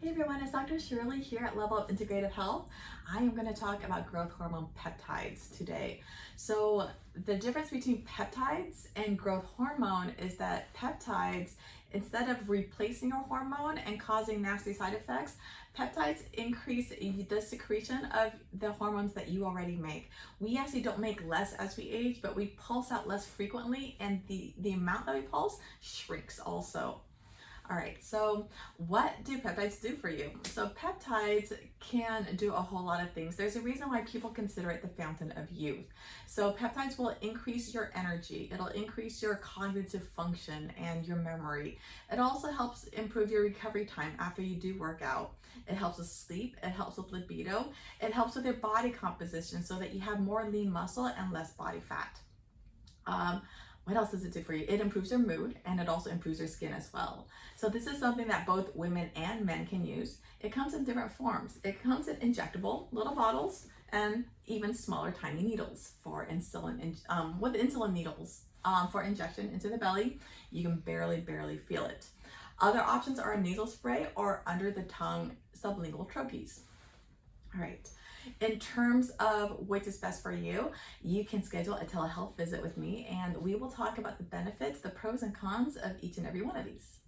Hey everyone, it's Dr. Shirley here at Level Up Integrative Health. I am going to talk about growth hormone peptides today. So the difference between peptides and growth hormone is that peptides, instead of replacing a hormone and causing nasty side effects, peptides increase the secretion of the hormones that you already make. We actually don't make less as we age, but we pulse out less frequently, and the amount that we pulse shrinks also. All right, so what do peptides do for you? So peptides can do a whole lot of things. There's a reason why people consider it the fountain of youth. So peptides will increase your energy. It'll increase your cognitive function and your memory. It also helps improve your recovery time after you do work out. It helps with sleep. It helps with libido. It helps with your body composition so that you have more lean muscle and less body fat. What else does it do for you? It improves your mood, and it also improves your skin as well. So this is something that both women and men can use. It comes in different forms. It comes in injectable little bottles and even smaller tiny needles for insulin, with insulin needles for injection into the belly. You can barely feel it. Other options are a nasal spray or under the tongue sublingual troches. All right. In terms of which is best for you, you can schedule a telehealth visit with me and we will talk about the benefits, the pros and cons of each and every one of these.